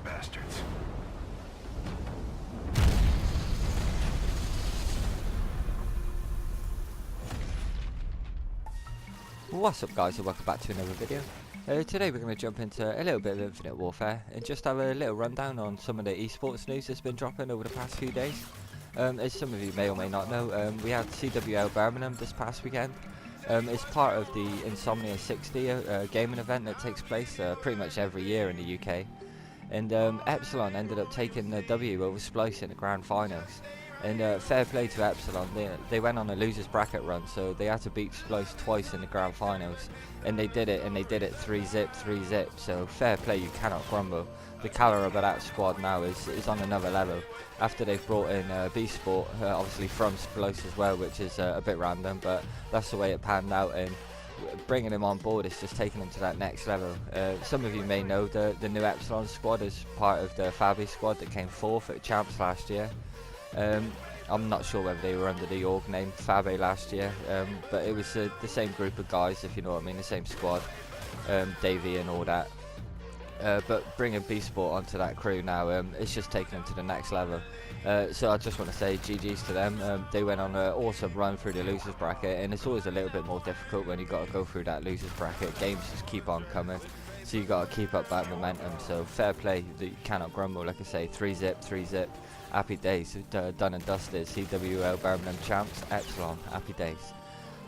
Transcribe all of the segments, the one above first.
bastards. What's up guys, and welcome back to another video. Today we're going to jump into a little bit of Infinite Warfare and just have a little rundown on some of the esports news that's been dropping over the past few days. As some of you may or may not know, we had CWL Birmingham this past weekend. It's part of the Insomnia 60 gaming event that takes place pretty much every year in the UK. And Epsilon ended up taking the W over Splice in the grand finals. And fair play to Epsilon, they went on a losers bracket run, so they had to beat Splice twice in the grand finals, and they did it 3-0, so fair play, you cannot grumble. The caliber of that squad now is on another level, after they've brought in B-Sport, obviously from Splice as well, which is a bit random, but that's the way it panned out, and bringing him on board is just taking him to that next level. Some of you may know the new Epsilon squad is part of the Fabi squad that came 4th at Champs last year. I'm not sure whether they were under the org name Fabe last year, but it was the same group of guys, if you know what I mean, the same squad, Davey and all that. But bringing B-Sport onto that crew now, it's just taking them to the next level. So I just want to say GG's to them. They went on an awesome run through the losers bracket, and it's always a little bit more difficult when you've got to go through that losers bracket. Games just keep on coming, so you got to keep up that momentum. So fair play, you cannot grumble. Like I say, 3-0. Happy days, done and dusted. CWL Birmingham champs, Epsilon, happy days.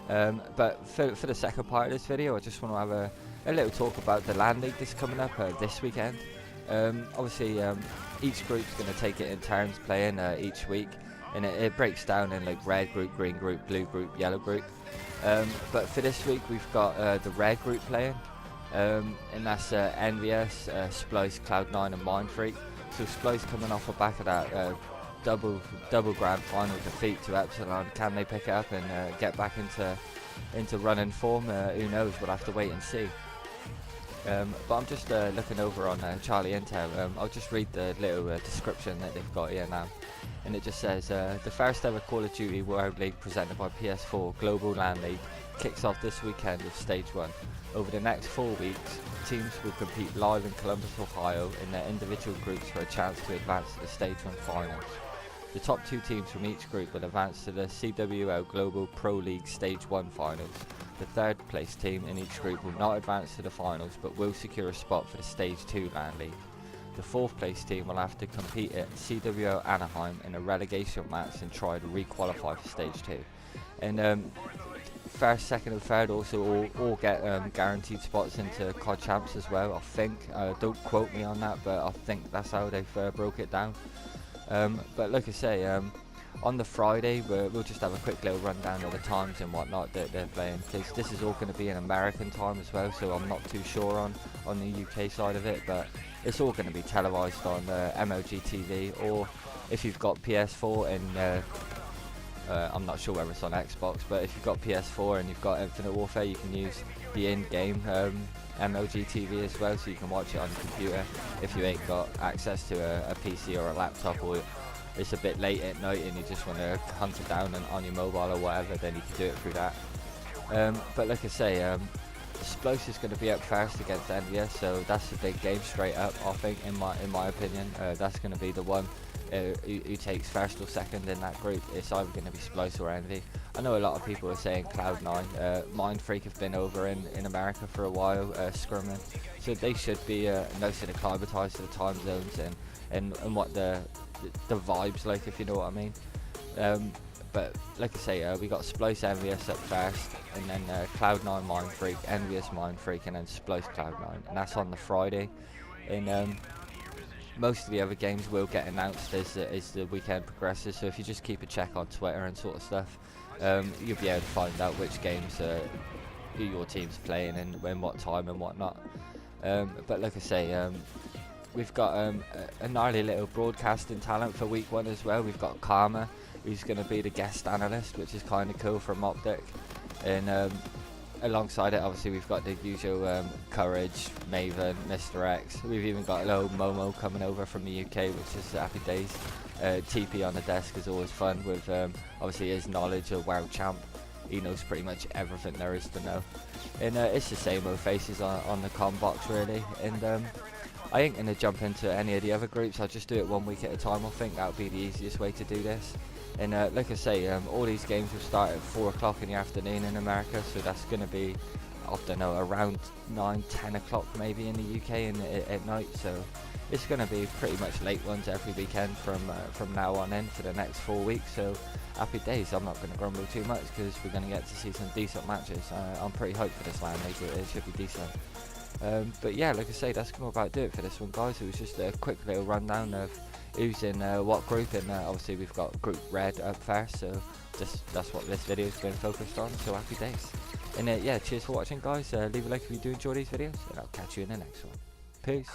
But for the second part of this video, I just want to have a little talk about the LAN league that's coming up this weekend. Obviously, each group's going to take it in turns playing each week, and it breaks down in like red group, green group, blue group, yellow group. But for this week, we've got the red group playing, and that's Envious, Splice, Cloud9 and Mindfreak. So Splice coming off the back of that double grand final defeat to Epsilon. Can they pick it up and get back into running form? Who knows, we'll have to wait and see. But I'm just looking over on Charlie Intel. I'll just read the little description that they've got here now, and it just says the first ever Call of Duty World League presented by PS4 Global LAN League kicks off this weekend with Stage 1. Over the next 4 weeks, teams will compete live in Columbus, Ohio in their individual groups for a chance to advance to the Stage 1 finals. The top 2 teams from each group will advance to the CWL Global Pro League Stage 1 finals. The 3rd place team in each group will not advance to the finals, but will secure a spot for the Stage 2 LAN League. The 4th place team will have to compete at CWL Anaheim in a relegation match and try to re-qualify for Stage 2. And first, second and third also all get guaranteed spots into COD Champs as well, I think. Don't quote me on that, but I think that's how they've broke it down. But like I say, on the Friday we'll just have a quick little rundown of the times and whatnot that they're playing, because this is all going to be in American time as well, so I'm not too sure on the UK side of it, but it's all going to be televised on MLG TV, or if you've got PS4 and I'm not sure whether it's on Xbox, but if you've got PS4 and you've got Infinite Warfare, you can use the in-game MLG TV as well, so you can watch it on your computer if you ain't got access to a PC or a laptop, or it's a bit late at night and you just want to hunt it down on your mobile or whatever, then you can do it through that. But like I say, Splice is going to be up first against Envious, so that's a big game straight up, I think, in my opinion. That's going to be the one who takes first or second in that group. It's either going to be Splice or Envy. I know a lot of people are saying Cloud9. Mindfreak have been over in America for a while, scrumming, so they should be nice and acclimatized to the time zones and what the vibes like, if you know what I mean. But like I say, we got Splice Envious up first, and then Cloud9 Mindfreak, Envious Mindfreak, and then Splice Cloud9, and that's on the Friday. And most of the other games will get announced as the weekend progresses, so if you just keep a check on Twitter and sort of stuff, you'll be able to find out which games who your team's playing and when, what time and whatnot. But like I say, we've got a gnarly little broadcasting talent for week 1 as well. We've got Karma, who's going to be the guest analyst, which is kind of cool, from Optic. And alongside it, obviously, we've got the usual Courage, Maven, Mr. X. We've even got a little Momo coming over from the UK, which is happy days. TP on the desk is always fun, with obviously his knowledge of WoW Champ. He knows pretty much everything there is to know. And it's the same old faces on the com box, really. And I ain't going to jump into any of the other groups. I'll just do it 1 week at a time. I think that would be the easiest way to do this. And like I say, all these games will start at 4 o'clock in the afternoon in America, so that's going to be, I don't know, around 9, 10 o'clock maybe in the UK at night. So it's going to be pretty much late ones every weekend from now on in for the next 4 weeks. So happy days. I'm not going to grumble too much because we're going to get to see some decent matches. I'm pretty hyped for this LAN league. It should be decent. But yeah, like I say, that's going to about do it for this one, guys. It was just a quick little rundown of who's in what group, and obviously we've got group red up first, so that's what this video's been focused on. So happy days. And yeah, cheers for watching, guys. Leave a like if you do enjoy these videos, and I'll catch you in the next one. Peace.